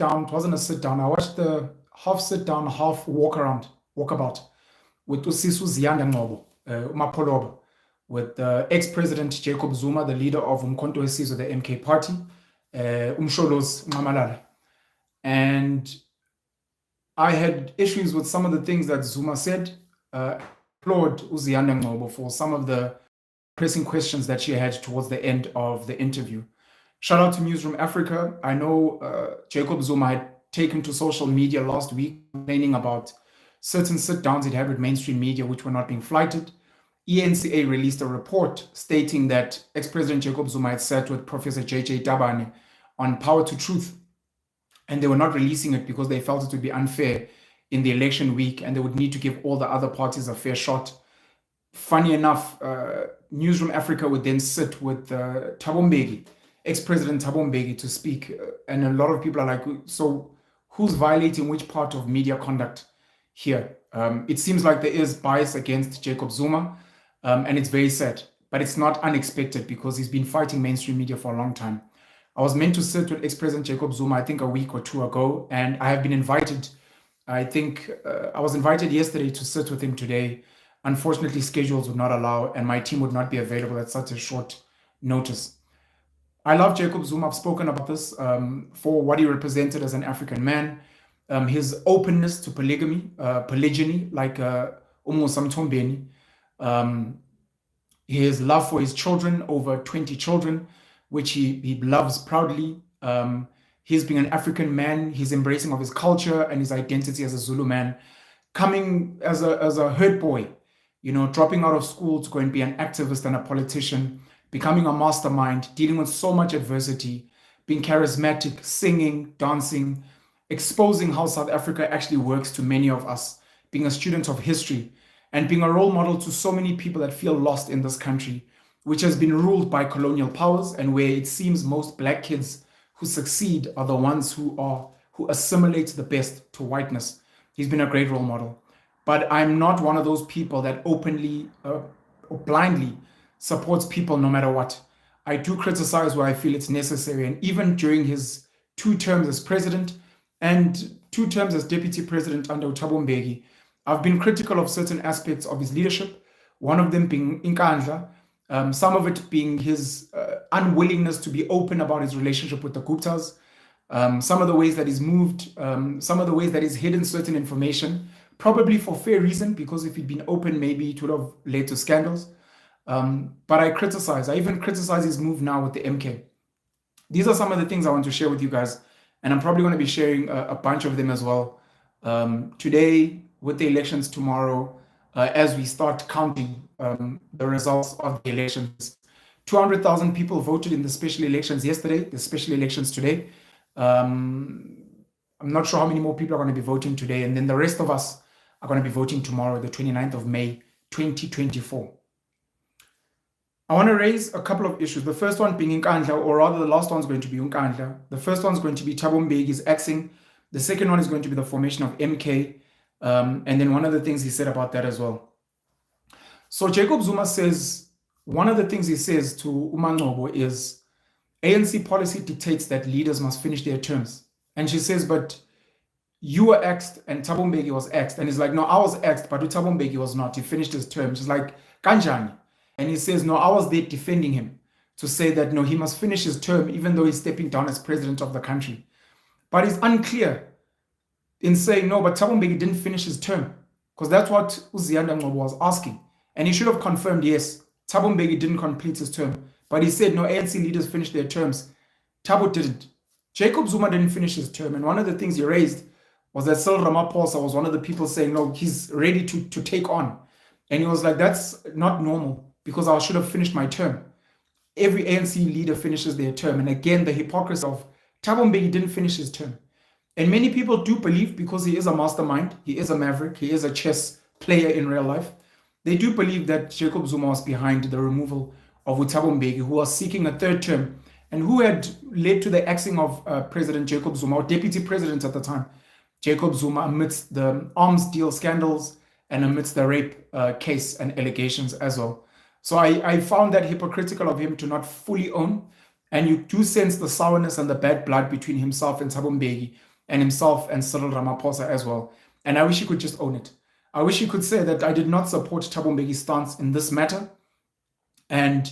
down. It wasn't a sit down. I watched the half sit down, half walkabout with Usisu Ziyanda Ngcobo, Umapoloba, with ex-president Jacob Zuma, the leader of Nkandla, the MK party, Umsholozi Nxamalala. And I had issues with some of the things that Zuma said. Applaud Ziyanda Ngcobo for some of the pressing questions that she had towards the end of the interview. Shout out to Newzroom Afrika. I know Jacob Zuma had taken to social media last week complaining about certain sit-downs it had with mainstream media which were not being flighted. ENCA released a report stating that ex-President Jacob Zuma had sat with Professor J.J. Tabane on Power to Truth, and they were not releasing it because they felt it would be unfair in the election week and they would need to give all the other parties a fair shot. Funny enough, Newzroom Afrika would then sit with Thabo Mbeki, ex-President Thabo Mbeki, to speak. And a lot of people are like, so who's violating which part of media conduct here? It seems like there is bias against Jacob Zuma, and it's very sad. But it's not unexpected because he's been fighting mainstream media for a long time. I was meant to sit with ex-President Jacob Zuma, I think a week or two ago, and I have been invited. I think I was invited yesterday to sit with him today. Unfortunately, schedules would not allow, and my team would not be available at such a short notice. I love Jacob Zuma. I've spoken about this for what he represented as an African man, his openness to polygyny, like Samtombeni, his love for his children, over 20 children, which he loves proudly. He's being an African man, his embracing of his culture and his identity as a Zulu man, coming as a herd boy, you know, dropping out of school to go and be an activist and a politician, becoming a mastermind, dealing with so much adversity, being charismatic, singing, dancing, exposing how South Africa actually works to many of us, being a student of history, and being a role model to so many people that feel lost in this country, which has been ruled by colonial powers, and where it seems most Black kids who succeed are the ones who assimilate the best to whiteness. He's been a great role model. But I'm not one of those people that openly or blindly supports people no matter what. I do criticize where I feel it's necessary. And even during his 2 terms as president and 2 terms as deputy president under Thabo Mbeki, I've been critical of certain aspects of his leadership, one of them being Nkandla, some of it being his unwillingness to be open about his relationship with the Guptas, some of the ways that he's moved, some of the ways that he's hidden certain information, probably for fair reason, because if he'd been open, maybe it would have led to scandals. But I even criticize his move now with the MK. These are some of the things I want to share with you guys, and I'm probably going to be sharing a bunch of them as well. Today, with the elections tomorrow, as we start counting the results of the elections. 200,000 people voted in the special elections yesterday, the special elections today. I'm not sure how many more people are going to be voting today, and then the rest of us are going to be voting tomorrow, the 29th of May, 2024. I want to raise a couple of issues. The first one being Nkandla, or rather the last one's going to be Nkandla. The first one's going to be Thabo Mbeki's axing. The second one is going to be the formation of MK. And then one of the things he said about that as well. So Jacob Zuma says, one of the things he says to Ngcobo is, ANC policy dictates that leaders must finish their terms. And she says, but you were axed and Thabo Mbeki was axed. And he's like, no, I was axed, but Thabo Mbeki was not. He finished his term. She's like, Kanjani. And he says, no, I was there defending him to say that, no, he must finish his term, even though he's stepping down as president of the country. But he's unclear in saying, no, but Thabo Mbeki didn't finish his term, because that's what Ziyanda Ngcobo was asking. And he should have confirmed, yes, Thabo Mbeki didn't complete his term. But he said, no, ANC leaders finished their terms. Thabo didn't. Jacob Zuma didn't finish his term. And one of the things he raised was that Cyril Ramaphosa was one of the people saying, no, he's ready to take on. And he was like, that's not normal, because I should have finished my term. Every ANC leader finishes their term. And again, the hypocrisy of Thabo Mbeki didn't finish his term. And many people do believe, because he is a mastermind, he is a maverick, he is a chess player in real life, they do believe that Jacob Zuma was behind the removal of Thabo Mbeki, who was seeking a 3rd term, and who had led to the axing of President Jacob Zuma, or deputy president at the time, Jacob Zuma, amidst the arms deal scandals and amidst the rape case and allegations as well. So I found that hypocritical of him to not fully own, and you do sense the sourness and the bad blood between himself and Thabo Mbeki, and himself and Cyril Ramaphosa as well. And I wish he could just own it. I wish he could say that I did not support Thabo Mbeki's stance in this matter. And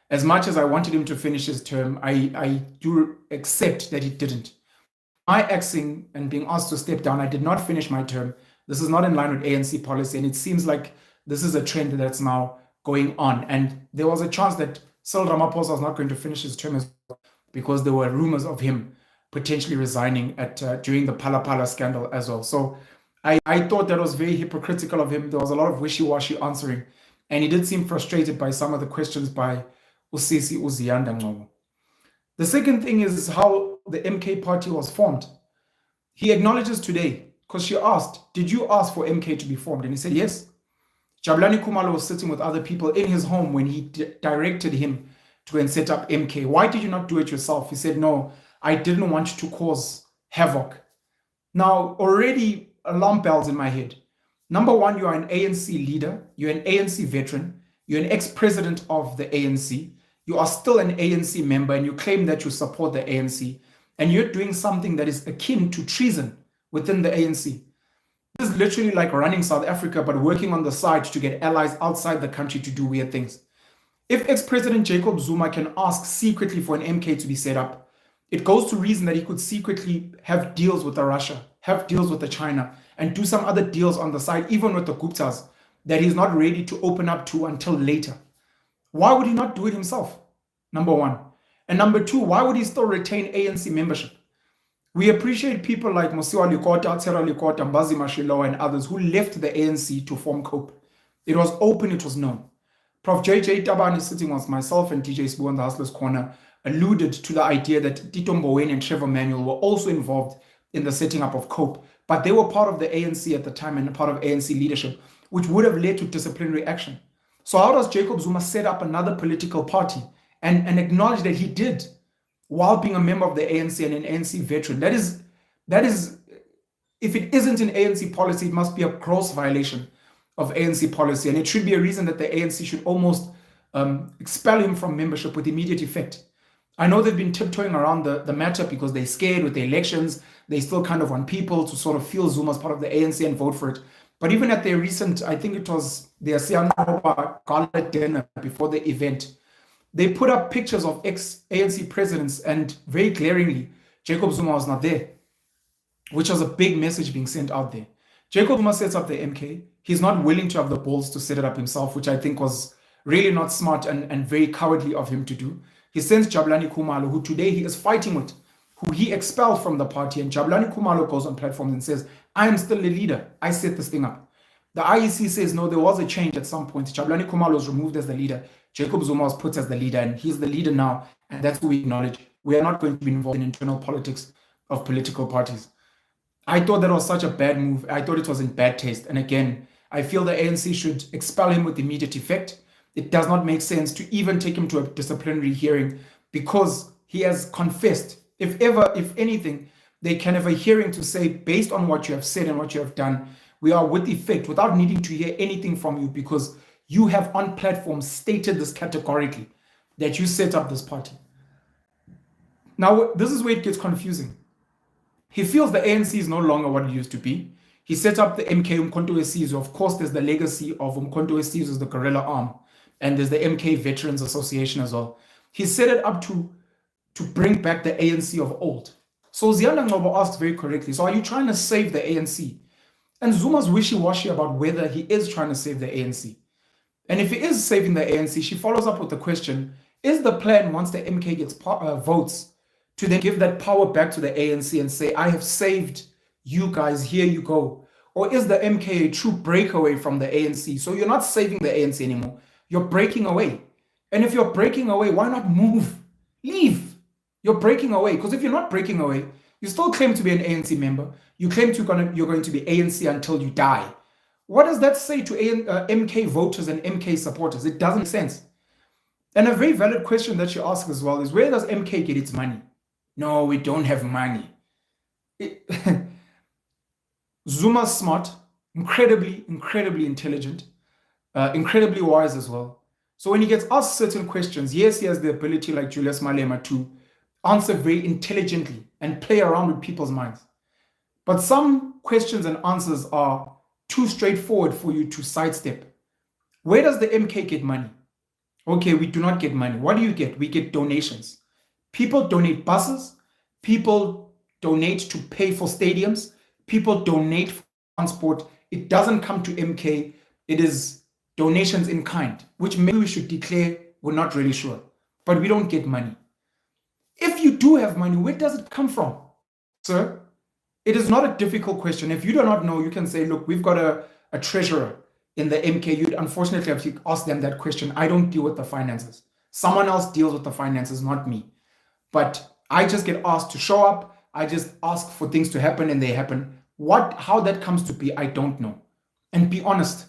as much as I wanted him to finish his term, I do accept that he didn't. My axing and being asked to step down, I did not finish my term. This is not in line with ANC policy, and it seems like this is a trend that's now going on. And there was a chance that Cyril Ramaphosa was not going to finish his term as well, because there were rumors of him potentially resigning during the Phala Phala scandal as well. So I thought that was very hypocritical of him. There was a lot of wishy-washy answering, and he did seem frustrated by some of the questions by Usisi Ziyanda Ngcobo. The second thing is how the MK party was formed. He acknowledges today, because she asked, did you ask for MK to be formed? And he said, yes. Jabulani Khumalo was sitting with other people in his home when he directed him to go and set up MK. Why did you not do it yourself? He said, no, I didn't want to cause havoc. Now, already alarm bells in my head. Number one, you are an ANC leader. You're an ANC veteran. You're an ex-president of the ANC. You are still an ANC member, and you claim that you support the ANC. And you're doing something that is akin to treason within the ANC. This is literally like running South Africa, but working on the side to get allies outside the country to do weird things. If ex-President Jacob Zuma can ask secretly for an MK to be set up, it goes to reason that he could secretly have deals with the Russia, have deals with the China, and do some other deals on the side, even with the Guptas, that he's not ready to open up to until later. Why would he not do it himself? Number one. And number two, why would he still retain ANC membership? We appreciate people like Mosiwa Likota, Tsera Likota, Mbazi Mashilowa, and others who left the ANC to form COPE. It was open, it was known. Prof. J.J. Tabani, sitting with myself and DJ Sbu on the Hustlers Corner, alluded to the idea that Tito Mboweni and Trevor Manuel were also involved in the setting up of COPE, but they were part of the ANC at the time and part of ANC leadership, which would have led to disciplinary action. So how does Jacob Zuma set up another political party and acknowledge that he did while being a member of the ANC and an ANC veteran? That is, if it isn't in ANC policy, it must be a gross violation of ANC policy, and it should be a reason that the ANC should almost expel him from membership with immediate effect. I know they've been tiptoeing around the matter because they're scared with the elections. They still kind of want people to sort of feel Zuma as part of the ANC and vote for it. But even at their recent, I think it was their Ziyanda gala dinner before the event, they put up pictures of ex-ANC presidents, and very glaringly, Jacob Zuma was not there, which was a big message being sent out there. Jacob Zuma sets up the MK. He's not willing to have the balls to set it up himself, which I think was really not smart and very cowardly of him to do. He sends Jabulani Khumalo, who today he is fighting with, who he expelled from the party, and Jabulani Khumalo goes on platforms and says, I am still the leader. I set this thing up. The IEC says, no, there was a change at some point. Jabulani Khumalo was removed as the leader. Jacob Zuma was put as the leader, and he's the leader now, and that's who we acknowledge. We are not going to be involved in internal politics of political parties. I thought that was such a bad move. I thought it was in bad taste. And again, I feel the ANC should expel him with immediate effect. It does not make sense to even take him to a disciplinary hearing because he has confessed. If anything, they can have a hearing to say, based on what you have said and what you have done, we are with effect without needing to hear anything from you because you have on platform stated this categorically, that you set up this party. Now, this is where it gets confusing. He feels the ANC is no longer what it used to be. He set up the MK Umkhonto weSizwe. Of course, there's the legacy of Umkhonto weSizwe as the guerrilla arm, and there's the MK Veterans Association as well. He set it up to bring back the ANC of old. So Ziyanda Ngcobo asked very correctly, so are you trying to save the ANC? And Zuma's wishy-washy about whether he is trying to save the ANC. And if he is saving the ANC, she follows up with the question, is the plan once the MK gets votes to then give that power back to the ANC and say, I have saved you guys, here you go? Or is the MK a true breakaway from the ANC? So you're not saving the ANC anymore, you're breaking away. And if you're breaking away, why not move? Leave. You're breaking away. Because if you're not breaking away, you still claim to be an ANC member. You claim you're going to be ANC until you die. What does that say to MK voters and MK supporters? It doesn't make sense. And a very valid question that you ask as well is, where does MK get its money? No, we don't have money. Zuma's smart, incredibly intelligent, incredibly wise as well. So when he gets asked certain questions, yes, he has the ability, like Julius Malema, to answer very intelligently and play around with people's minds. But some questions and answers are too straightforward for you to sidestep. Where does the MK get money? Okay, we do not get money. What do you get? We get donations. People donate buses. People donate to pay for stadiums. People donate for transport. It doesn't come to MK. It is donations in kind, which maybe we should declare we're not really sure. But we don't get money. If you do have money, where does it come from, sir? It is not a difficult question. If you do not know, you can say, look, we've got a treasurer in the MK. You'd unfortunately have to ask them that question. I don't deal with the finances. Someone else deals with the finances, not me. But I just get asked to show up. I just ask for things to happen and they happen. How that comes to be, I don't know. And be honest,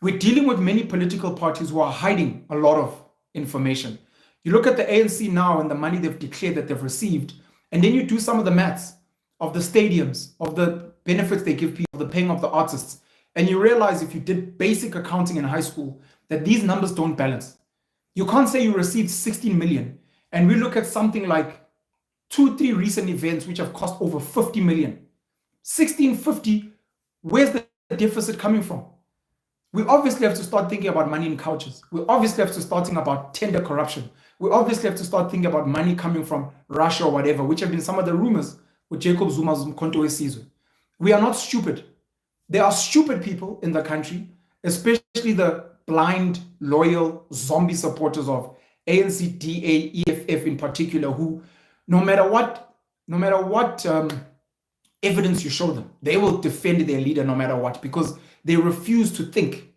we're dealing with many political parties who are hiding a lot of information. You look at the ANC now and the money they've declared that they've received, and then you do some of the maths of the stadiums, of the benefits they give people, the paying of the artists, and you realize if you did basic accounting in high school, that these numbers don't balance. You can't say you received 16 million, and we look at something like 2-3 recent events which have cost over 50 million. 1650, where's the deficit coming from? We obviously have to start thinking about money in couches. We obviously have to start thinking about tender corruption. We obviously have to start thinking about money coming from Russia or whatever, which have been some of the rumors with Jacob Zuma's Nkandla. We are not stupid. There are stupid people in the country, especially the blind, loyal, zombie supporters of ANC, DA, EFF in particular, who no matter what evidence you show them, they will defend their leader no matter what, because they refuse to think.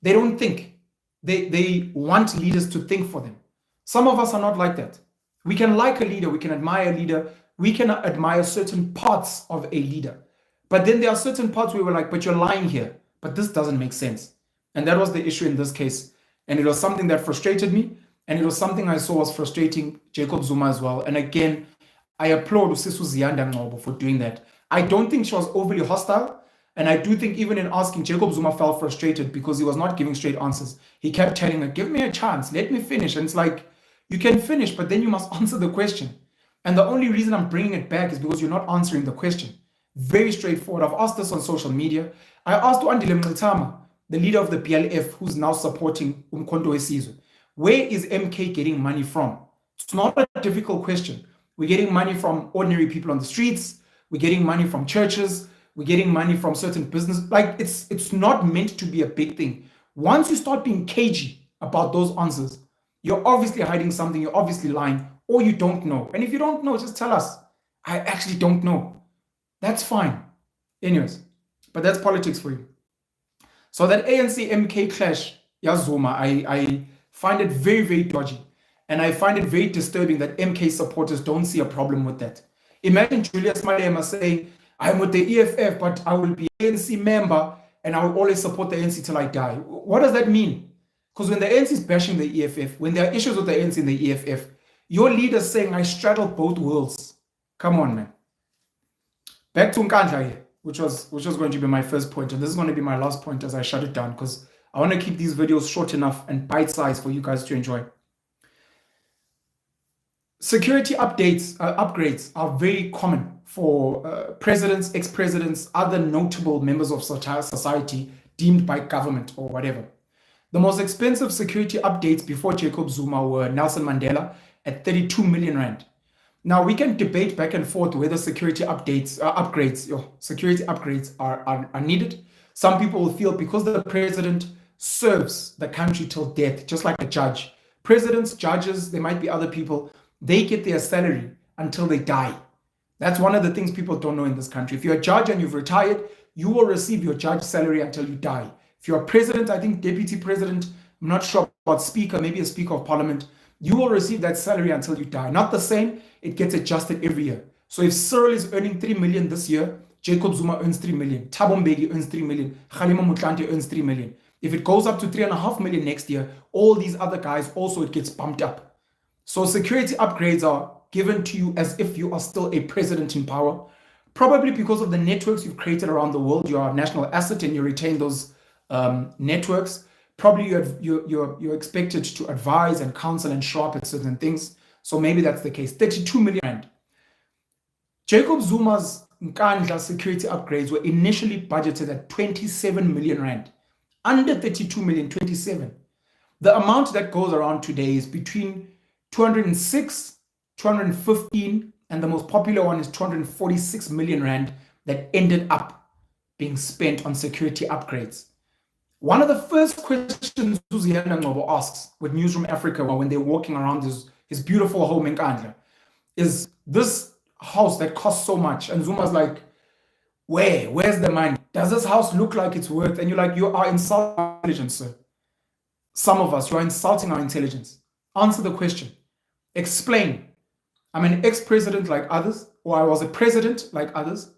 They don't think. They want leaders to think for them. Some of us are not like that. We can like a leader, we can admire a leader, we can admire certain parts of a leader. But then there are certain parts where we're like, but you're lying here. But this doesn't make sense. And that was the issue in this case. And it was something that frustrated me. And it was something I saw was frustrating Jacob Zuma as well. And again, I applaud Ziyanda Ngcobo for doing that. I don't think she was overly hostile. And I do think even in asking, Jacob Zuma felt frustrated because he was not giving straight answers. He kept telling her, give me a chance, let me finish. And it's like, you can finish, but then you must answer the question. And the only reason I'm bringing it back is because you're not answering the question. Very straightforward. I've asked this on social media. I asked Andile Mngxitama, the leader of the PLF, who's now supporting Nkandla, where is MK getting money from? It's not a difficult question. We're getting money from ordinary people on the streets. We're getting money from churches. We're getting money from certain business. Like, it's not meant to be a big thing. Once you start being cagey about those answers, you're obviously hiding something, you're obviously lying, or you don't know. And if you don't know, just tell us. I actually don't know. That's fine. Anyways, but that's politics for you. So that ANC MK clash, Zuma, I find it very, very dodgy. And I find it very disturbing that MK supporters don't see a problem with that. Imagine Julius Malema saying, I'm with the EFF, but I will be an ANC member and I will always support the ANC till I die. What does that mean? Because when the ANC is bashing the EFF, when there are issues with the ANC and the EFF, your leader's saying, I straddle both worlds. Come on, man. Back to Nkandla here, which was going to be my first point, and this is going to be my last point as I shut it down, because I want to keep these videos short enough and bite-sized for you guys to enjoy. Security upgrades are very common for presidents, ex-presidents, other notable members of society deemed by government or whatever. The most expensive security updates before Jacob Zuma were Nelson Mandela at 32 million rand. Now, we can debate back and forth whether security upgrades are needed. Some people will feel because the president serves the country till death, just like a judge. Presidents, judges, there might be other people, they get their salary until they die. That's one of the things people don't know in this country. If you're a judge and you've retired, you will receive your judge salary until you die. If you're a president, I think deputy president, I'm not sure about speaker, maybe a speaker of parliament, you will receive that salary until you die. Not the same, it gets adjusted every year. So if Cyril is earning 3 million this year, Jacob Zuma earns 3 million, Thabo Mbeki earns 3 million, Kgalema Motlanthe earns 3 million. If it goes up to 3.5 million next year, all these other guys also, it gets bumped up. So security upgrades are given to you as if you are still a president in power. Probably because of the networks you've created around the world, you are a national asset and you retain those networks. Probably you're expected to advise and counsel and show up at certain things. So maybe that's the case. 32 million rand. Jacob Zuma's Nkandla security upgrades were initially budgeted at 27 million rand. Under 32 million, 27. The amount that goes around today is between 206, 215, and the most popular one is 246 million rand that ended up being spent on security upgrades. One of the first questions Ziyanda Ngcobo asks with Newzroom Afrika when they're walking around his beautiful home in Nkandla is this house that costs so much. And Zuma's like, where's the money? Does this house look like it's worth? And you're like, you are insulting our intelligence, sir. Some of us, you are insulting our intelligence. Answer the question. Explain. I'm an ex-president like others, or I was a president like others.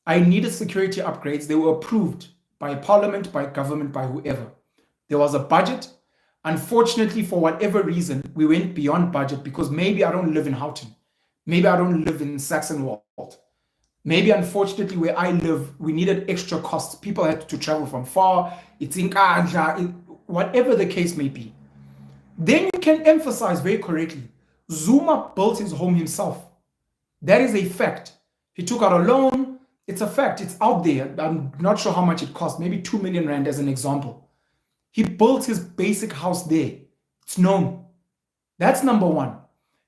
I needed security upgrades. They were approved by parliament, by government, by whoever. There was a budget. Unfortunately, for whatever reason, we went beyond budget because maybe I don't live in Houghton. Maybe I don't live in Saxonwold. Maybe, unfortunately, where I live, we needed extra costs. People had to travel from far. It's in Nkandla, whatever the case may be. Then you can emphasize very correctly, Zuma built his home himself. That is a fact. He took out a loan. It's a fact. It's out there. I'm not sure how much it cost. Maybe 2 million rand as an example. He built his basic house there. It's known. That's number one.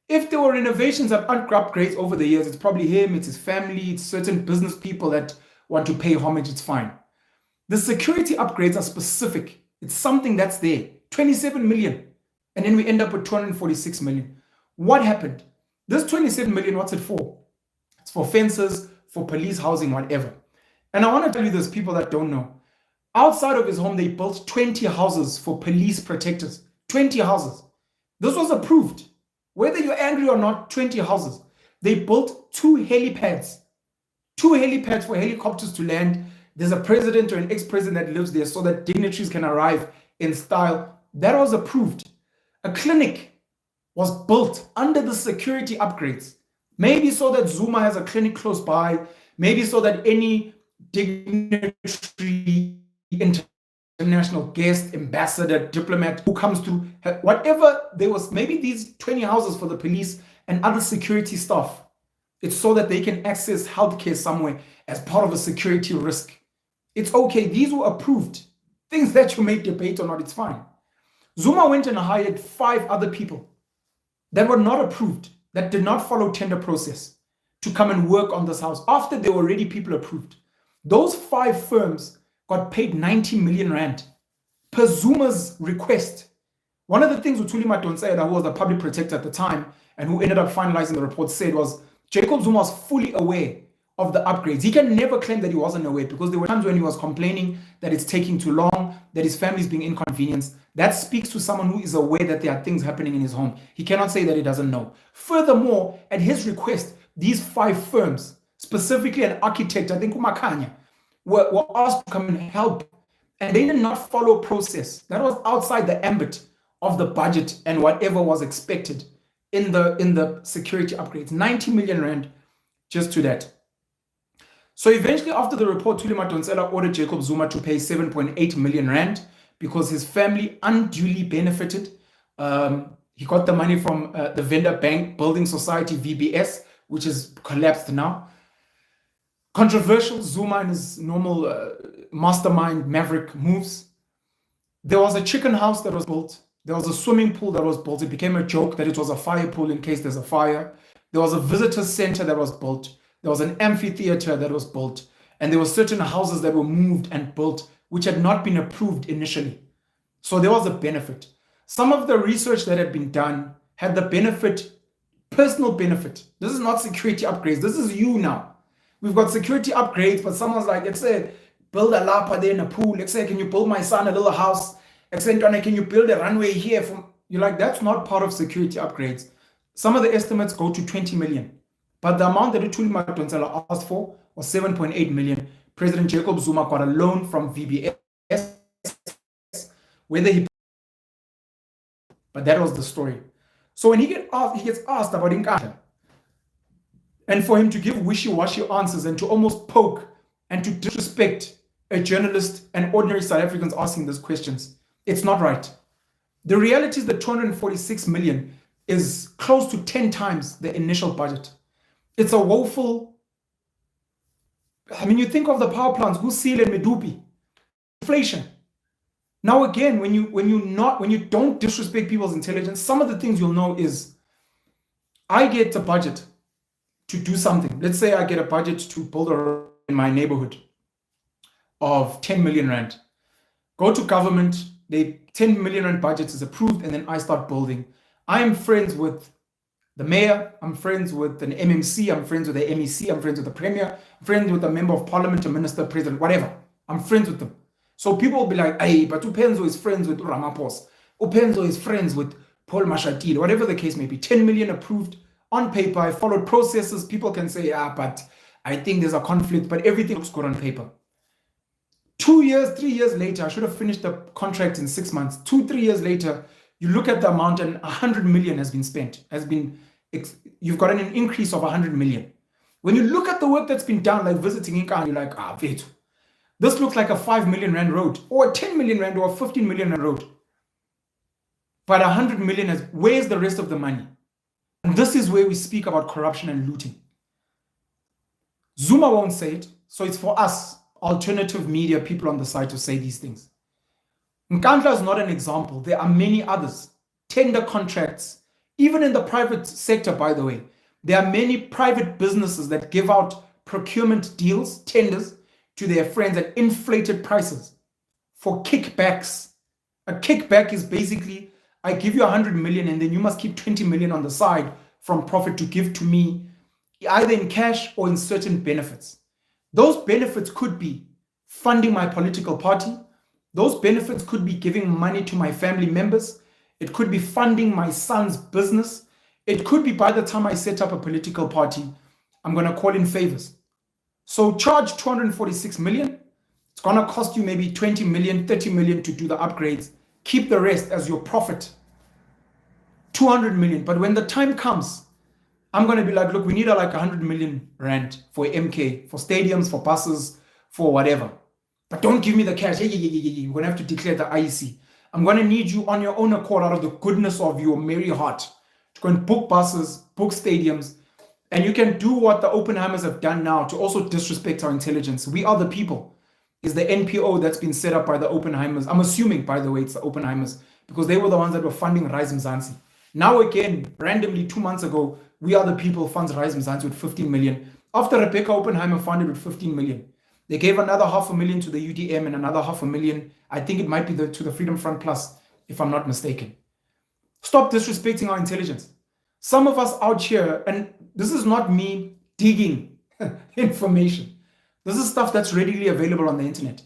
If there were renovations and upgrades over the years, it's probably him, it's his family, it's certain business people that want to pay homage, it's fine. The security upgrades are specific. It's something that's there. 27 million. And then we end up with 246 million. What happened? This 27 million, what's it for? It's for fences, for police housing, whatever. And I want to tell you this, people that don't know. Outside of his home, they built 20 houses for police protectors. 20 houses. This was approved. Whether you're angry or not, 20 houses. They built 2 helipads. 2 helipads for helicopters to land. There's a president or an ex-president that lives there so that dignitaries can arrive in style. That was approved. A clinic was built under the security upgrades. Maybe so that Zuma has a clinic close by. Maybe so that any dignitary, international guest, ambassador, diplomat who comes through, whatever there was, maybe these 20 houses for the police and other security staff. It's so that they can access healthcare somewhere as part of a security risk. It's okay. These were approved. Things that you may debate or not, it's fine. Zuma went and hired 5 other people that were not approved, that did not follow tender process to come and work on this house after there were already people approved. Those 5 firms got paid 90 million rand per Zuma's request. One of the things Uthuli Madonsela, who was the public protector at the time and who ended up finalizing the report, said was Jacob Zuma was fully aware of the upgrades. He can never claim that he wasn't aware because there were times when he was complaining that it's taking too long, that his family is being inconvenienced. That speaks to someone who is aware that there are things happening in his home. He cannot say that he doesn't know. Furthermore, at his request, these 5 firms, specifically an architect, I think Umakanya, were asked to come and help. And they did not follow process. That was outside the ambit of the budget and whatever was expected in the security upgrades. 90 million rand just to that. So eventually, after the report, Thuli Madonsela ordered Jacob Zuma to pay 7.8 million rand because his family unduly benefited. He got the money from the Vendor Bank Building Society, VBS, which is collapsed now. Controversial, Zuma and his normal mastermind maverick moves. There was a chicken house that was built. There was a swimming pool that was built. It became a joke that it was a fire pool in case there's a fire. There was a visitor center that was built. There was an amphitheater that was built. And there were certain houses that were moved and built which had not been approved initially. So there was a benefit. Some of the research that had been done had the benefit, personal benefit. This is not security upgrades. This is you now. We've got security upgrades, but someone's like, let's say, build a lapa there in a pool. Let's say, can you build my son a little house? Let's say, can you build a runway here? You're like, that's not part of security upgrades. Some of the estimates go to 20 million. But the amount that Thuli Madonsela asked for was 7.8 million. President Jacob Zuma got a loan from VBS, but that was the story. So when he gets asked about Nkandla, and for him to give wishy-washy answers and to almost poke and to disrespect a journalist and ordinary South Africans asking these questions, it's not right. The reality is that 246 million is close to 10 times the initial budget. It's a woeful I mean, you think of the power plants, Kusile and Medupi, inflation. Now again, when you don't disrespect people's intelligence, some of the things you'll know is I get a budget to do something. Let's say I get a budget to build a road in my neighborhood of 10 million rand. Go to government, the 10 million rand budget is approved, and then I start building. I am friends with the mayor, I'm friends with an MMC, I'm friends with the MEC, I'm friends with the premier, I'm friends with a member of parliament, a minister, president, whatever. I'm friends with them. So people will be like, hey, but Upenzo is friends with Ramaphosa. Upenzo is friends with Paul Mashatile, whatever the case may be. 10 million approved on paper. I followed processes. People can say, but I think there's a conflict, but everything looks good on paper. 2 years, 3 years later, I should have finished the contract in 6 months. 2, 3 years later, you look at the amount and 100 million has been spent, you've got an increase of 100 million. When you look at the work that's been done, like visiting Nkandla, you're like, Vetu, this looks like a 5 million rand road, or a 10 million rand, or a 15 million rand road. But 100 million where's the rest of the money? And this is where we speak about corruption and looting. Zuma won't say it, so it's for us, alternative media people on the side, to say these things. Nkandla is not an example. There are many others. Tender contracts, even in the private sector, by the way. There are many private businesses that give out procurement deals, tenders, to their friends at inflated prices for kickbacks. A kickback is basically, I give you 100 million and then you must keep 20 million on the side from profit to give to me, either in cash or in certain benefits. Those benefits could be funding my political party. Those benefits could be giving money to my family members. It could be funding my son's business. It could be by the time I set up a political party, I'm going to call in favors. So charge 246 million. It's going to cost you maybe 20 million, 30 million to do the upgrades. Keep the rest as your profit. 200 million. But when the time comes, I'm going to be like, look, we need like 100 million rand for MK, for stadiums, for buses, for whatever. But don't give me the cash. You're going to have to declare the IEC. I'm going to need you on your own accord, out of the goodness of your merry heart, to go and book buses, book stadiums. And you can do what the Oppenheimers have done now to also disrespect our intelligence. We Are the People is the NPO that's been set up by the Oppenheimers. I'm assuming, by the way, it's the Oppenheimers, because they were the ones that were funding Rise Mzansi. Now again, randomly 2 months ago, We Are the People funds Rise Mzansi with 15 million. After Rebecca Oppenheimer funded with 15 million. They gave another 500,000 to the UDM and another 500,000, I think it might be to the Freedom Front Plus, if I'm not mistaken. Stop disrespecting our intelligence. Some of us out here, and this is not me digging information. This is stuff that's readily available on the internet.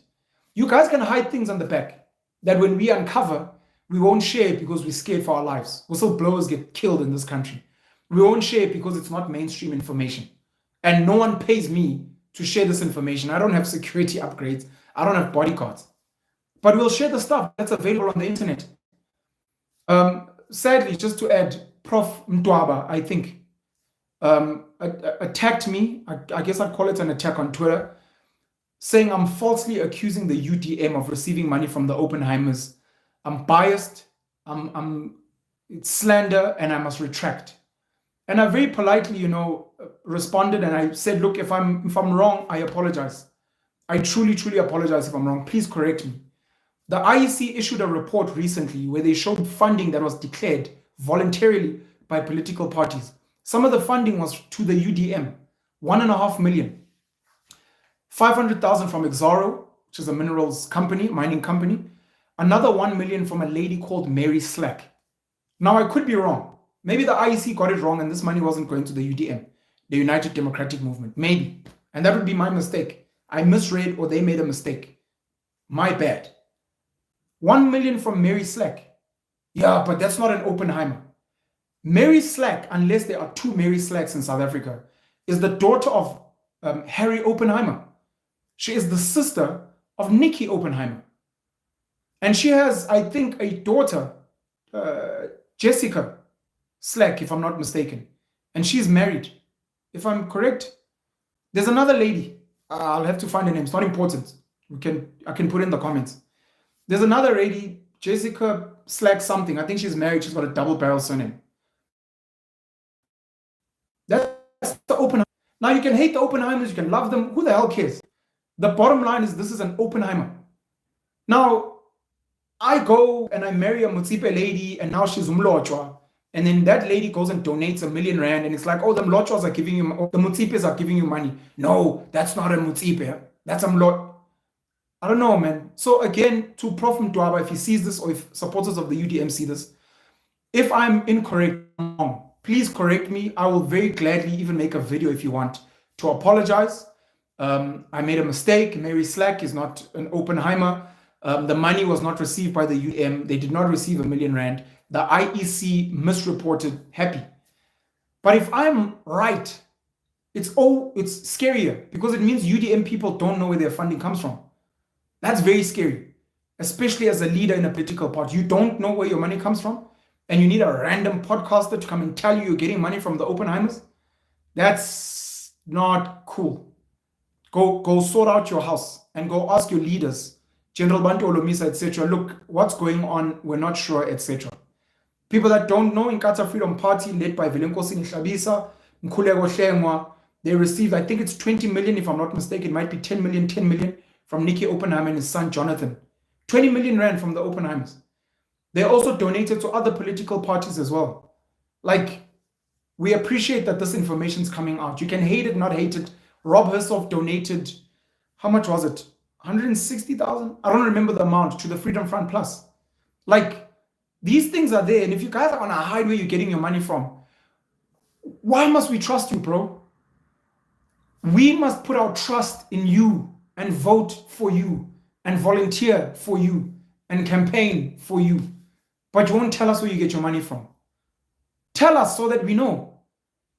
You guys can hide things on the back that when we uncover, we won't share it because we're scared for our lives. Whistleblowers get killed in this country. We won't share it because it's not mainstream information. And no one pays me to share this information. I don't have security upgrades. I don't have bodyguards. But we'll share the stuff that's available on the internet. Sadly, just to add, Prof. Mtwaba, I think, attacked me. I guess I'd call it an attack on Twitter, saying I'm falsely accusing the UDM of receiving money from the Oppenheimers. I'm biased, it's slander, and I must retract. And I very politely, responded, and I said, look, if I'm wrong, I apologize. I truly, truly apologize if I'm wrong. Please correct me. The IEC issued a report recently where they showed funding that was declared voluntarily by political parties. Some of the funding was to the UDM, 1.5 million. 500,000 from Ngcobo, which is a minerals company, mining company. Another 1 million from a lady called Mary Slack. Now, I could be wrong. Maybe the IEC got it wrong and this money wasn't going to the UDM, the United Democratic Movement. Maybe. And that would be my mistake. I misread or they made a mistake. My bad. 1 million from Mary Slack. Yeah, but that's not an Oppenheimer. Mary Slack, unless there are 2 Mary Slacks in South Africa, is the daughter of Harry Oppenheimer. She is the sister of Nikki Oppenheimer. And she has, I think, a daughter, Jessica Slack, if I'm not mistaken. And she's married, if I'm correct. There's another lady. I'll have to find her name. It's not important. I can put it in the comments. There's another lady, Jessica Slack something. I think she's married. She's got a double barrel surname. That's the Oppenheimer. Now, you can hate the Oppenheimers, you can love them, who the hell cares? The bottom line is this is an Oppenheimer. Now, I go and I marry a Mutsipe lady, and now she's umlochwa. And then that lady goes and donates R1 million, and it's like, oh, the mlochwas are giving you, the Mutsipes are giving you money. No, that's not a Mutsipe. That's a mlot. I don't know, man. So again, to Prof Mdwaba, if he sees this or if supporters of the UDM see this, if I'm incorrect, please correct me. I will very gladly even make a video if you want to apologize. I made a mistake. Mary Slack is not an Oppenheimer. The money was not received by the UDM. They did not receive R1 million. The IEC misreported. Happy. But if I'm right, it's scarier because it means UDM people don't know where their funding comes from. That's very scary, especially as a leader in a political party. You don't know where your money comes from, and you need a random podcaster to come and tell you you're getting money from the Oppenheimers. That's not cool. Go sort out your house and go ask your leaders, General Bantu Olomisa, etc. Look, what's going on? We're not sure, etc. People that don't know, Inkatha Freedom Party, led by Vilenkosi Nhlabisa, Nkululeko Hlengwa, they received, I think it's 20 million, if I'm not mistaken, it might be 10 million from Nicky Oppenheimer and his son Jonathan. 20 million rand from the Oppenheimers. They also donated to other political parties as well. Like, we appreciate that this information is coming out. You can hate it, not hate it. Rob Herself donated, how much was it? 160,000? I don't remember the amount, to the Freedom Front Plus. Like, these things are there, and if you guys are going to hide where you're getting your money from, why must we trust you, bro? We must put our trust in you and vote for you and volunteer for you and campaign for you. But you won't tell us where you get your money from. Tell us so that we know.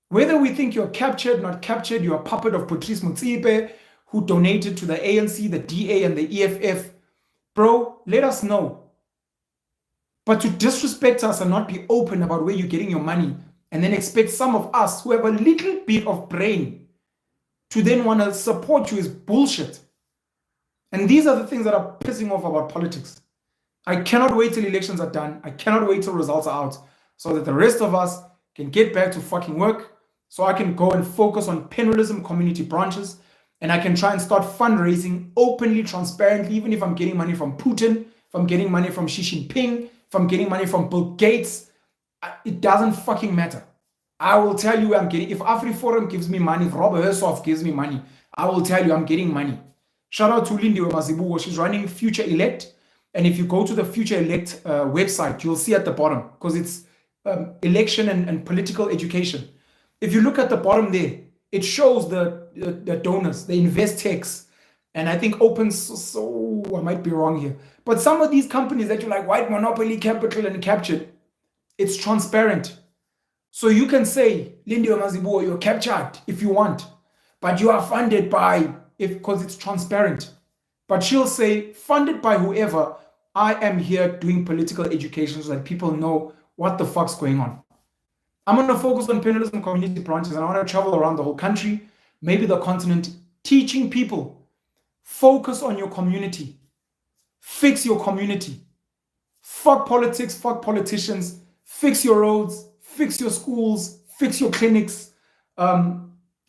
Whether we think you're captured, not captured, you're a puppet of Patrice Motsepe, who donated to the ANC, the DA, and the EFF. Bro, let us know. But to disrespect us and not be open about where you're getting your money and then expect some of us who have a little bit of brain to then want to support you is bullshit. And these are the things that are pissing off about politics. I cannot wait till elections are done. I cannot wait till results are out so that the rest of us can get back to fucking work, so I can go and focus on penalism community branches, and I can try and start fundraising openly, transparently, even if I'm getting money from Putin, if I'm getting money from Xi Jinping, if I'm getting money from Bill Gates. It doesn't fucking matter. I will tell you I'm getting, if AfriForum gives me money, if Robert Hersoff gives me money, I will tell you I'm getting money. Shout out to Lindiwe Mazibuko. She's running Future Elect. And if you go to the Future Elect website, you'll see at the bottom, because it's election and political education. If you look at the bottom there, it shows the donors, the Investex, and I think so I might be wrong here. But some of these companies that you're like, white monopoly, capital, and captured, it's transparent. So you can say, Lindiwe Mazibuko, you're captured if you want, but you are funded by, because it's transparent. But she'll say, funded by whoever, I am here doing political education so that people know what the fuck's going on. I'm going to focus on penalism community branches, and I want to travel around the whole country, maybe the continent, teaching people, focus on your community, fix your community, fuck politics, fuck politicians, fix your roads, fix your schools, fix your clinics,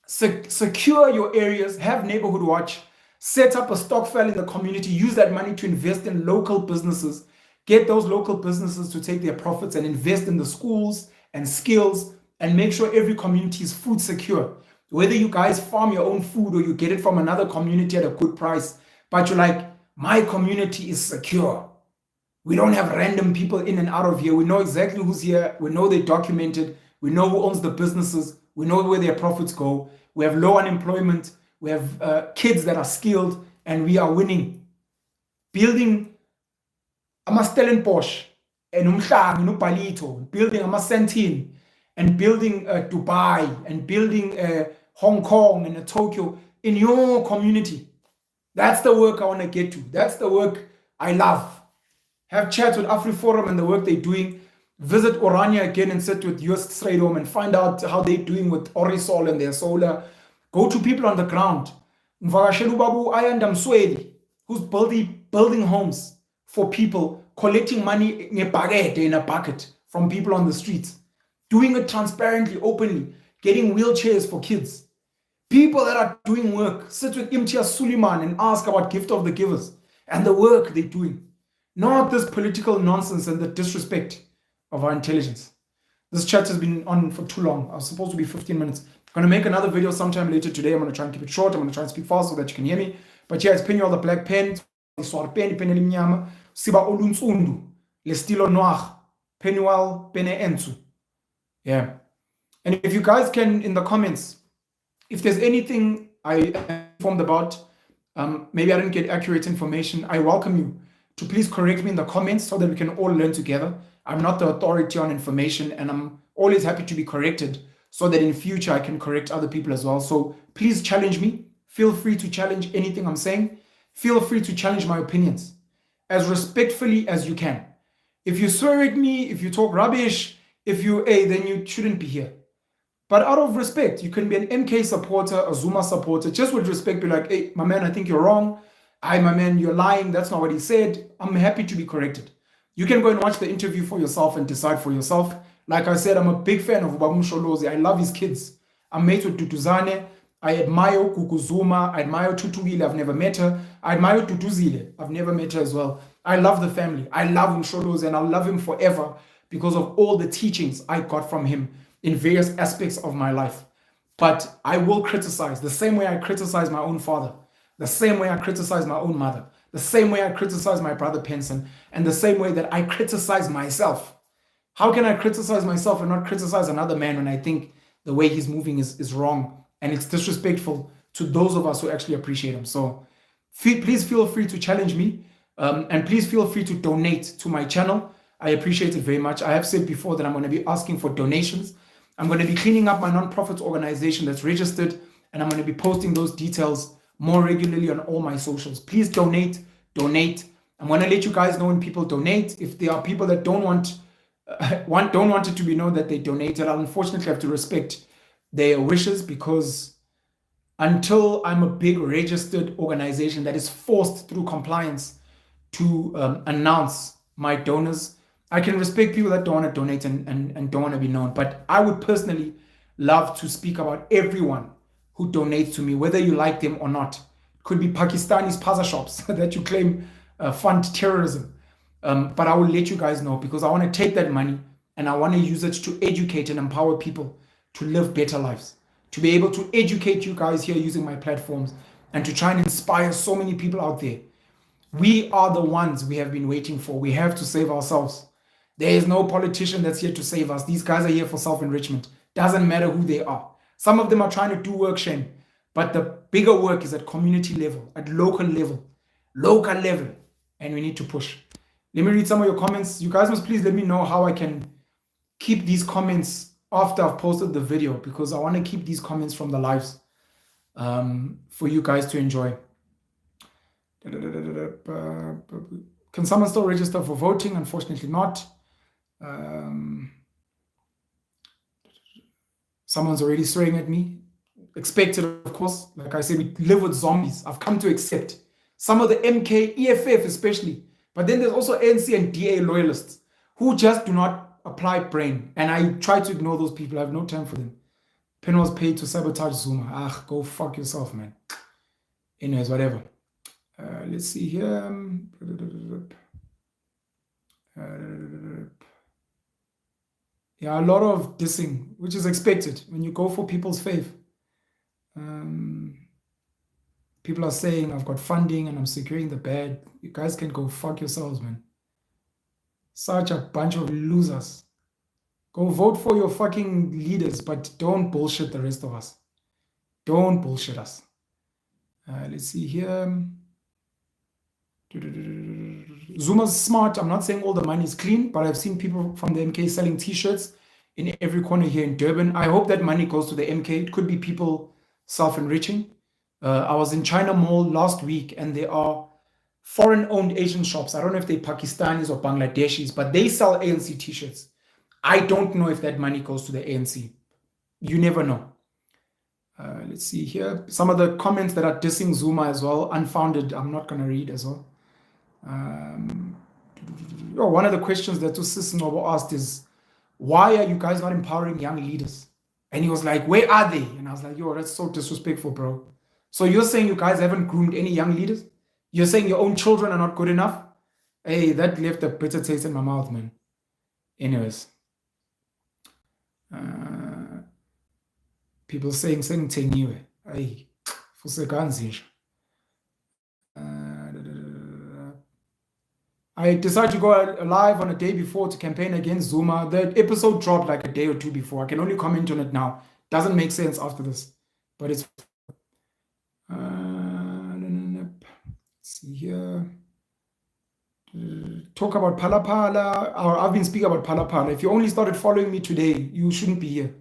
secure your areas, have neighborhood watch, set up a stokvel in the community, use that money to invest in local businesses, get those local businesses to take their profits and invest in the schools and skills, and make sure every community is food secure. Whether you guys farm your own food or you get it from another community at a good price, but you're like, my community is secure. We don't have random people in and out of here. We know exactly who's here. We know they're documented. We know who owns the businesses. We know where their profits go. We have low unemployment. We have kids that are skilled, and we are winning. Building Stellenbosch and Umhlanga and Upalito, building Sentin, and building Dubai, and building Hong Kong and Tokyo in your community. That's the work I want to get to. That's the work I love. Have chats with AfriForum and the work they're doing. Visit Orania again and sit with US Stradom and find out how they're doing with Orisol and their solar. Go to people on the ground. Mvakashelu Babu Ayanda Msweli, who's building homes for people, collecting money in a bucket from people on the streets, doing it transparently, openly, getting wheelchairs for kids, People that are doing work, sit with Imtiaz Suleiman and ask about gift of the givers and the work they're doing. Not this political nonsense and the disrespect of our intelligence. This chat has been on for too long. I was supposed to be 15 minutes. I'm going to make another video sometime later today. I'm going to try and keep it short. I'm going to try and speak fast so that you can hear me. But yeah, it's Penny the black pen. Pen elimnyama. Siba olunsundu. Le stilo noir. Penuel pene ensu. Yeah. And if you guys can, in the comments, if there's anything I am informed about, maybe I didn't get accurate information, I welcome you to please correct me in the comments so that we can all learn together. I'm not the authority on information, and I'm always happy to be corrected so that in future I can correct other people as well. So please challenge me. Feel free to challenge anything I'm saying. Feel free to challenge my opinions as respectfully as you can. If you swear at me, if you talk rubbish, then you shouldn't be here. But out of respect, you can be an MK supporter, a Zuma supporter, just with respect, be like, hey, my man, I think you're wrong. My man, you're lying. That's not what he said. I'm happy to be corrected. You can go and watch the interview for yourself and decide for yourself. Like I said, I'm a big fan of Ubaba Msholozi. I love his kids. I'm mates with Tutuzane. I admire Kuku Zuma. I admire Tutugile. I've never met her. I admire Tutuzile. I've never met her as well. I love the family. I love Msholozi, and I'll love him forever because of all the teachings I got from him in various aspects of my life. But I will criticize the same way I criticize my own father, the same way I criticize my own mother, the same way I criticize my brother Penson, and the same way that I criticize myself. How can I criticize myself and not criticize another man when I think the way he's moving is wrong and it's disrespectful to those of us who actually appreciate him? So please feel free to challenge me, and please feel free to donate to my channel. I appreciate it very much. I have said before that I'm going to be asking for donations. I'm going to be cleaning up my non-profit organization that's registered, and I'm going to be posting those details more regularly on all my socials. Please donate. I'm going to let you guys know when people donate. If there are people that don't want it to be known that they donated, I'll unfortunately have to respect their wishes, because until I'm a big registered organization that is forced through compliance to announce my donors, I can respect people that don't want to donate and don't want to be known. But I would personally love to speak about everyone who donates to me, whether you like them or not. It could be Pakistanis paza shops that you claim fund terrorism. But I will let you guys know, because I want to take that money and I want to use it to educate and empower people to live better lives, to be able to educate you guys here using my platforms and to try and inspire so many people out there. We are the ones we have been waiting for. We have to save ourselves. There is no politician that's here to save us. These guys are here for self-enrichment. Doesn't matter who they are. Some of them are trying to do work, Shane, but the bigger work is at community level, at local level, and we need to push. Let me read some of your comments. You guys must please let me know how I can keep these comments after I've posted the video, because I want to keep these comments from the lives for you guys to enjoy. Can someone still register for voting? Unfortunately not. Someone's already swearing at me. Expected, of course. Like I said, we live with zombies. I've come to accept. Some of the MK, EFF especially. But then there's also ANC and DA loyalists who just do not apply brain. And I try to ignore those people. I have no time for them. Pen was paid to sabotage Zuma. Go fuck yourself, man. Anyways, whatever. Let's see here. Yeah, a lot of dissing, which is expected when you go for people's faith. People are saying, I've got funding and I'm securing the bed. You guys can go fuck yourselves, man. Such a bunch of losers. Go vote for your fucking leaders, but don't bullshit the rest of us. Don't bullshit us. Let's see here. Zuma's smart. I'm not saying all the money is clean, but I've seen people from the MK selling t-shirts in every corner here in Durban. I hope that money goes to the MK. It could be people self-enriching. I was in China Mall last week, and there are foreign-owned Asian shops. I don't know if they're Pakistanis or Bangladeshis, but they sell ANC t-shirts. I don't know if that money goes to the ANC. You never know. Let's see here. Some of the comments that are dissing Zuma as well, unfounded, I'm not going to read as well. One of the questions that Ngcobo asked is, why are you guys not empowering young leaders? And he was like, where are they? And I was like, yo, that's so disrespectful, bro. So you're saying you guys haven't groomed any young leaders? You're saying your own children are not good enough? Hey, that left a bitter taste in my mouth, man. Anyways. People saying sengithengiwe. Hey, fusekanzi nje. I decided to go live on a day before to campaign against Zuma. The episode dropped like a day or two before. I can only comment on it now. Doesn't make sense after this, but it's. Let's see here. Talk about Palapala. Or I've been speaking about Palapala. If you only started following me today, you shouldn't be here.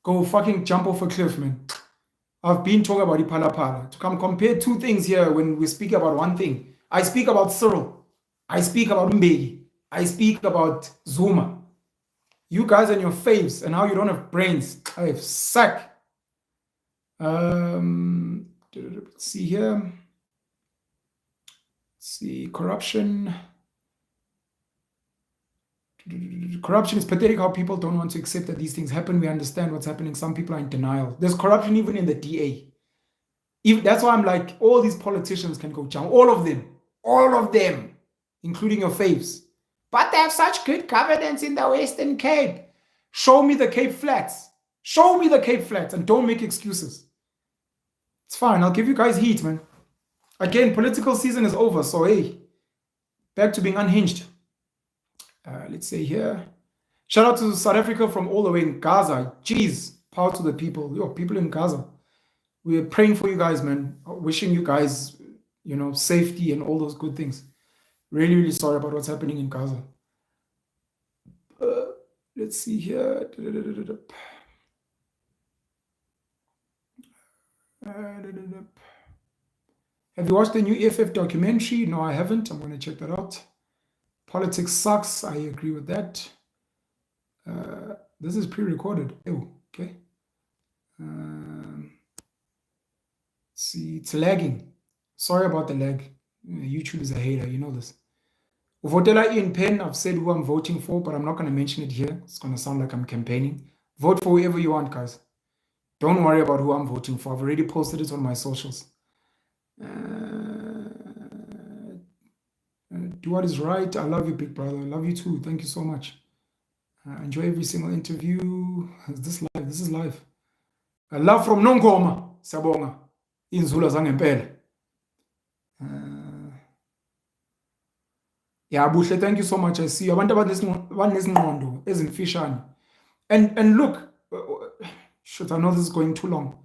Go fucking jump off a cliff, man. I've been talking about Palapala. To come compare two things here when we speak about one thing. I speak about Cyril. I speak about Mbeki. I speak about Zuma. You guys and your faves and how you don't have brains. I have sack. Let's see here. Let's see, corruption. Corruption is pathetic how people don't want to accept that these things happen. We understand what's happening. Some people are in denial. There's corruption even in the DA. That's why I'm like, all these politicians can go down. All of them, including your faves. But they have such good governance in the Western Cape. Show me the Cape Flats. Show me the Cape Flats and don't make excuses. It's fine. I'll give you guys heat, man. Again, political season is over. So, hey, back to being unhinged. Let's say here. Shout out to South Africa from all the way in Gaza. Jeez, power to the people. Yo, people in Gaza. We're praying for you guys, man. Wishing you guys, safety and all those good things. Really, really sorry about what's happening in Gaza. Let's see here. Have you watched the new EFF documentary? No, I haven't. I'm going to check that out. Politics sucks. I agree with that. This is pre-recorded. Oh, okay. See, it's lagging. Sorry about the lag. YouTube is a hater. You know this. Votela Ian Penn. I've said who I'm voting for, but I'm not going to mention it here. It's going to sound like I'm campaigning. Vote for whoever you want, guys. Don't worry about who I'm voting for. I've already posted it on my socials. Do what is right. I love you, big brother. I love you too. Thank you so much. Enjoy every single interview. Is this live? This is live. Love from Ngcobo. Sabonga. Inzula zangempela. Yeah, Buhle, thank you so much. I see you. Abantu abanesingqondo ezimfishane. And look, shoot, I know this is going too long.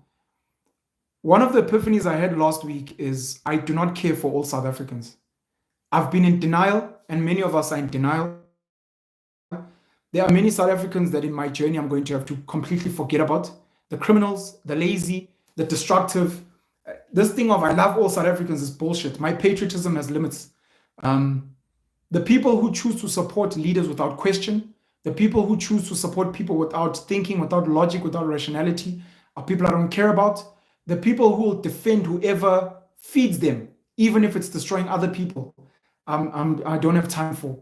One of the epiphanies I had last week is I do not care for all South Africans. I've been in denial, and many of us are in denial. There are many South Africans that in my journey I'm going to have to completely forget about. The criminals, the lazy, the destructive. This thing of I love all South Africans is bullshit. My patriotism has limits. The people who choose to support leaders without question, the people who choose to support people without thinking, without logic, without rationality, are people I don't care about. The people who will defend whoever feeds them, even if it's destroying other people, I don't have time for.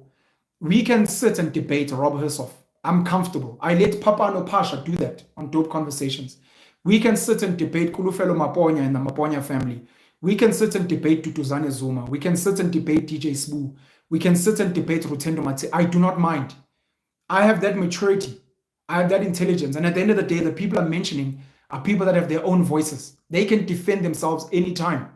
We can sit and debate Rob Hersoff. I'm comfortable. I let Papa and Opasha do that on Dope Conversations. We can sit and debate Kulufelo Maponya and the Maponya family. We can sit and debate Tutuzane Zuma. We can sit and debate DJ Sbu. We can sit and debate Rutendo Mate. I do not mind. I have that maturity. I have that intelligence. And at the end of the day, the people I'm mentioning are people that have their own voices. They can defend themselves anytime.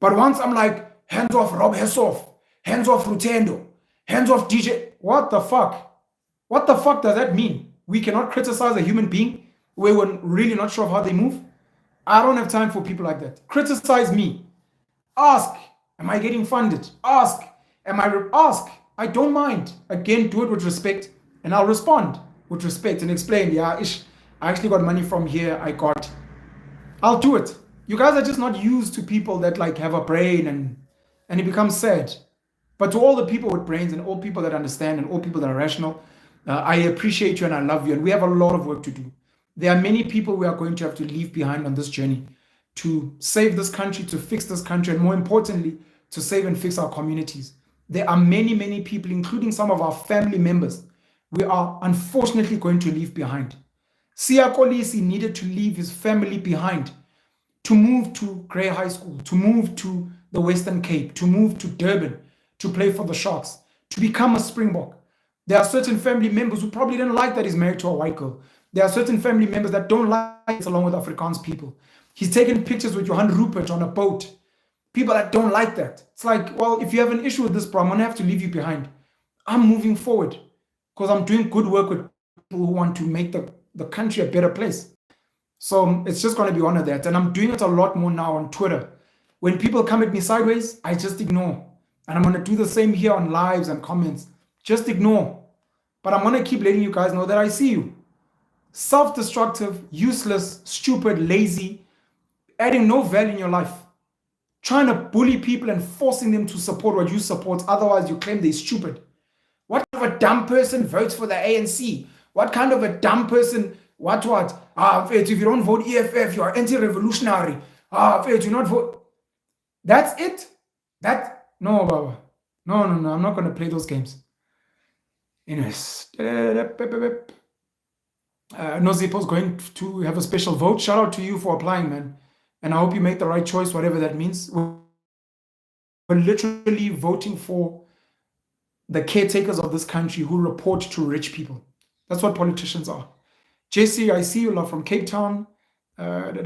But once I'm like, hands off Rob Hersoff, hands off Rutendo, hands off DJ, what the fuck? What the fuck does that mean? We cannot criticize a human being where we're really not sure of how they move? I don't have time for people like that. Criticize me. Ask, am I getting funded? Ask, ask. I don't mind. Again, do it with respect, and I'll respond with respect and explain, yeah, I actually got money from here, I'll do it. You guys are just not used to people that like have a brain and it becomes sad. But to all the people with brains and all people that understand and all people that are rational, I appreciate you and I love you, and we have a lot of work to do. There are many people we are going to have to leave behind on this journey to save this country, to fix this country, and more importantly, to save and fix our communities. There are many, many people, including some of our family members, we are unfortunately going to leave behind. Siya Kolisi needed to leave his family behind to move to Grey High School, to move to the Western Cape, to move to Durban, to play for the Sharks, to become a Springbok. There are certain family members who probably didn't like that he's married to a white girl. There are certain family members that don't like it along with Afrikaans people. He's taken pictures with Johan Rupert on a boat. People that don't like that. It's like, well, if you have an issue with this, bro, I'm going to have to leave you behind. I'm moving forward because I'm doing good work with people who want to make the country a better place. So it's just going to be one of that. And I'm doing it a lot more now on Twitter. When people come at me sideways, I just ignore. And I'm going to do the same here on lives and comments. Just ignore. But I'm going to keep letting you guys know that I see you. Self-destructive, useless, stupid, lazy, adding no value in your life. Trying to bully people and forcing them to support what you support. Otherwise, you claim they're stupid. What kind of a dumb person votes for the ANC? What kind of a dumb person, what? If you don't vote EFF, you are anti-revolutionary. If you not vote. That's it. No, Baba. No, I'm not going to play those games. Anyways. Nozipo's going to have a special vote. Shout out to you for applying, man. And I hope you make the right choice, whatever that means. We're literally voting for the caretakers of this country who report to rich people. That's what politicians are. JC, I see you, love, from Cape Town. Come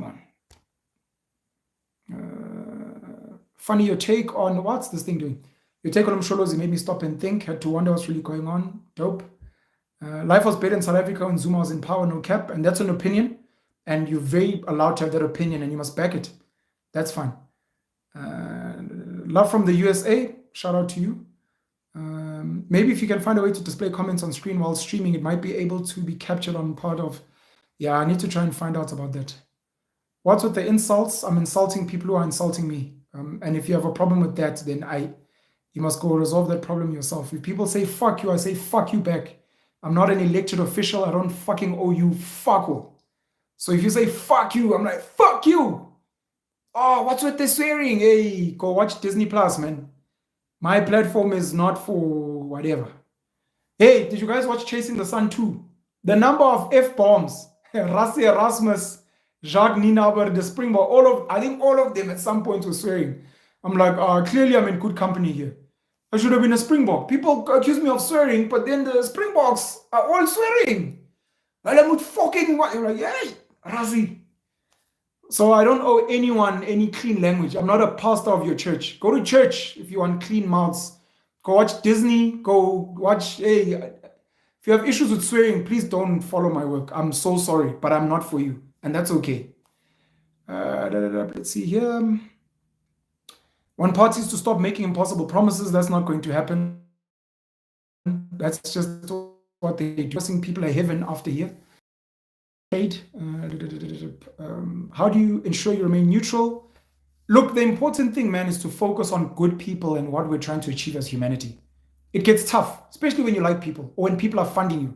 on. Funny, your take on, what's this thing doing? Your take on Msholozi made me stop and think. Had to wonder what's really going on. Dope. Life was better in South Africa when Zuma was in power, no cap. And that's an opinion. And you're very allowed to have that opinion and you must back it. That's fine. Love from the USA. Shout out to you. Maybe if you can find a way to display comments on screen while streaming, it might be able to be captured on part of... Yeah, I need to try and find out about that. What's with the insults? I'm insulting people who are insulting me. And if you have a problem with that, then you must go resolve that problem yourself. If people say fuck you, I say fuck you back. I'm not an elected official. I don't fucking owe you fuck all. So if you say fuck you, I'm like, fuck you. Oh, what's with the swearing? Hey, go watch Disney Plus, man. My platform is not for whatever. Hey, did you guys watch Chasing the Sun 2? The number of F-bombs, Rassi Erasmus, Jacques Nienaber, the Springbok, I think all of them at some point were swearing. I'm like, clearly I'm in good company here. I should have been a Springbok. People accuse me of swearing, but then the Springboks are all swearing. Well, I'm fucking what? You're like, hey, Razi. So I don't owe anyone any clean language. I'm not a pastor of your church. Go to church if you want clean mouths. Go watch Disney. Go watch. Hey, if you have issues with swearing, please don't follow my work. I'm so sorry, but I'm not for you. And that's okay. Let's see here. One party is to stop making impossible promises. That's not going to happen. That's just what they do. Pressing people are heaven after here. How do you ensure you remain neutral? Look, the important thing, man, is to focus on good people and what we're trying to achieve as humanity. It gets tough, especially when you like people or when people are funding you.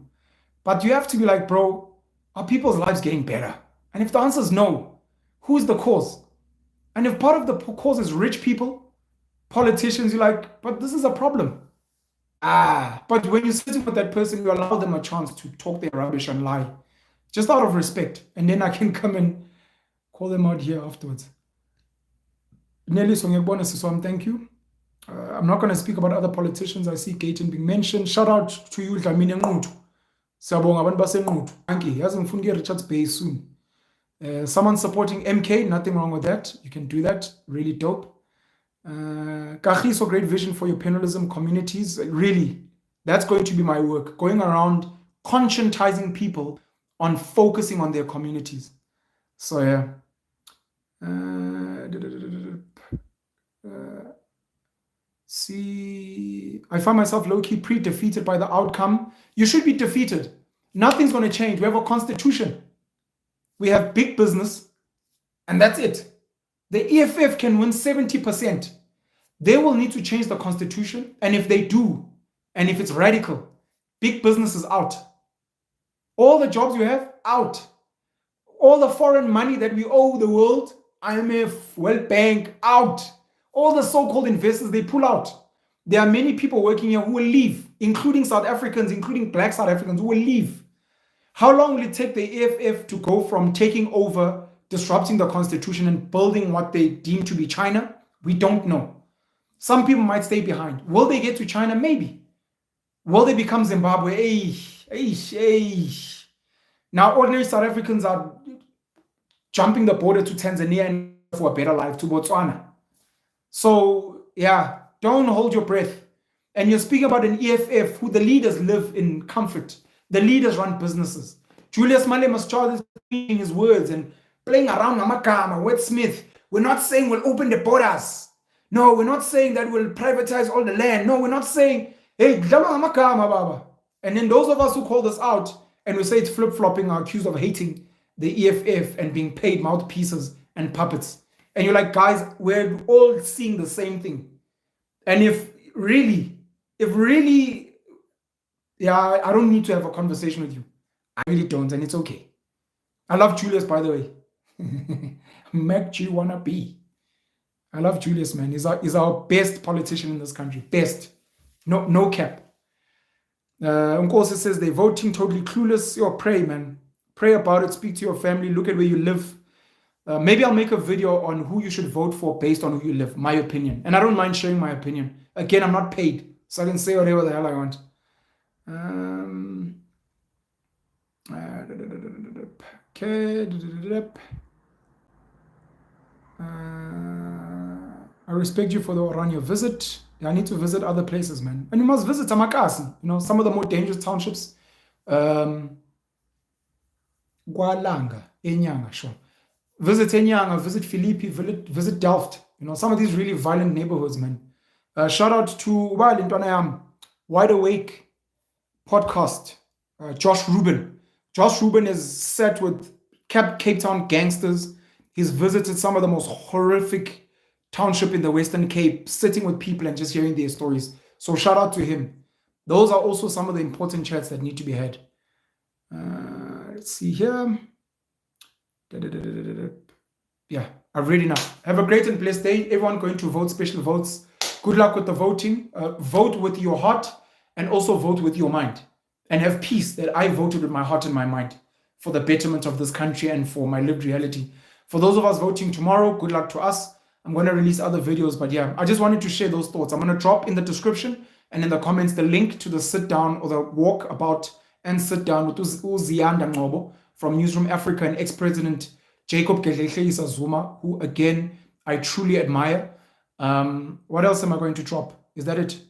But you have to be like, bro, are people's lives getting better? And if the answer is no, who's the cause? And if part of the cause is rich people, politicians, you're like, but this is a problem. But when you're sitting with that person, you allow them a chance to talk their rubbish and lie. Just out of respect. And then I can come and call them out here afterwards. Nelly Songebona Siswam, thank you. I'm not going to speak about other politicians. I see Gayton being mentioned. Shout out to you, Dlamini Ngcobo. Siyabonga abantu baseNquthu. Thank you. Yazi ngifuna ukuya Richards Bay soon. Someone supporting MK, nothing wrong with that. You can do that. Really dope. Kagiso, great vision for your penalism communities. Really, that's going to be my work. Going around conscientizing people on focusing on their communities. So yeah. See, I find myself low-key pre-defeated by the outcome. You should be defeated. Nothing's going to change. We have a constitution. We have big business, and that's it. The EFF can win 70%. They will need to change the constitution, and if they do, and if it's radical, big business is out. All the jobs you have, out. All the foreign money that we owe the world, IMF, World Bank, out. All the so-called investors, they pull out. There are many people working here who will leave, including South Africans, including black South Africans who will leave. How long will it take the EFF to go from taking over, disrupting the constitution, and building what they deem to be China? We don't know. Some people might stay behind. Will they get to China? Maybe. Will they become Zimbabwe? Now, ordinary South Africans are jumping the border to Tanzania and for a better life, to Botswana. So, yeah, don't hold your breath. And you're speaking about an EFF who the leaders live in comfort. The leaders run businesses. Julius Malema's child is speaking his words and playing around Namakama, Wet Smith. We're not saying we'll open the borders. No, we're not saying that we'll privatize all the land. No, we're not saying, hey, Baba. And then those of us who call this out and we say it's flip-flopping are accused of hating the EFF and being paid mouthpieces and puppets. And you're like, guys, we're all seeing the same thing. And if really, yeah, I don't need to have a conversation with you. I really don't, and it's okay. I love Julius, by the way. Mac G wanna be. I love Julius, man. He's our best politician in this country. Best. No cap. Ngcobo says they're voting totally clueless. Yo, pray, man. Pray about it. Speak to your family. Look at where you live. Maybe I'll make a video on who you should vote for based on who you live. My opinion. And I don't mind sharing my opinion. Again, I'm not paid, so I can say whatever the hell I want. Okay. I respect you for the Oranje visit. I need to visit other places, man. And you must visit Tamakasi, some of the more dangerous townships. Gwalanga, Enyanga, sure. Visit Enyanga, visit Philippi, visit Delft. Some of these really violent neighborhoods, man. Shout out to Wide Awake podcast, Josh Rubin. Josh Rubin is set with Cape Town gangsters. He's visited some of the most horrific township in the Western Cape, sitting with people and just hearing their stories. So shout out to him. Those are also some of the important chats that need to be had. Let's see here. Yeah, I've read enough. Have a great and blessed day. Everyone going to vote, special votes. Good luck with the voting. Vote with your heart and also vote with your mind. And have peace that I voted with my heart and my mind for the betterment of this country and for my lived reality. For those of us voting tomorrow, good luck to us. I'm going to release other videos, but yeah, I just wanted to share those thoughts. I'm going to drop in the description and in the comments the link to the sit down or the walk about and sit down with Ziyanda Ngcobo from Newzroom Afrika and ex-president Jacob Zuma, who again, I truly admire. What else am I going to drop? Is that it?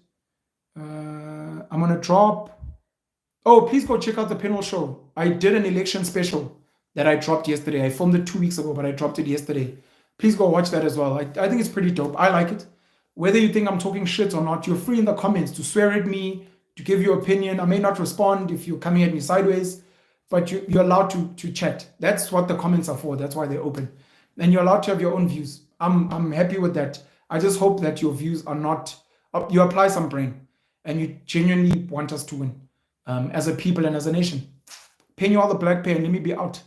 I'm going to drop. Oh, please go check out the panel show. I did an election special that I dropped yesterday. I filmed it 2 weeks ago, but I dropped it yesterday. Please go watch that as well. I think it's pretty dope. I like it. Whether you think I'm talking shit or not, you're free in the comments to swear at me, to give your opinion. I may not respond if you're coming at me sideways, but you're allowed to chat. That's what the comments are for. That's why they're open. And you're allowed to have your own views. I'm happy with that. I just hope that your views are not, you apply some brain and you genuinely want us to win as a people and as a nation. Pay you all the black pay and let me be out.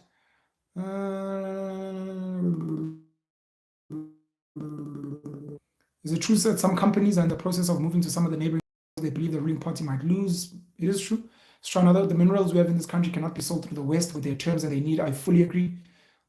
Is it true that some companies are in the process of moving to some of the neighboring areas they believe the ruling party might lose? It is true. Let's try another. The minerals we have in this country cannot be sold through the West with their terms that they need. I fully agree.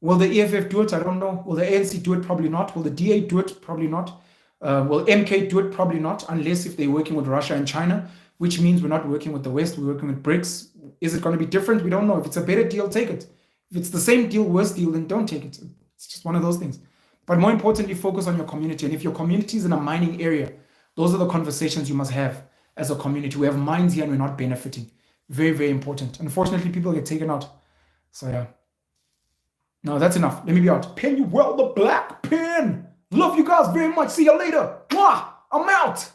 Will the EFF do it? I don't know. Will the ANC do it? Probably not. Will the DA do it? Probably not. Will MK do it? Probably not, unless if they're working with Russia and China, which means we're not working with the West, we're working with BRICS. Is it going to be different? We don't know. If it's a better deal, take it. If it's the same deal, worse deal, then don't take it. It's just one of those things. But more importantly, focus on your community. And if your community is in a mining area, those are the conversations you must have as a community. We have mines here and we're not benefiting. Very, very important. Unfortunately, people get taken out. So yeah. No, that's enough. Let me be out. Pin you well, the black pin. Love you guys very much. See you later. Mwah! I'm out.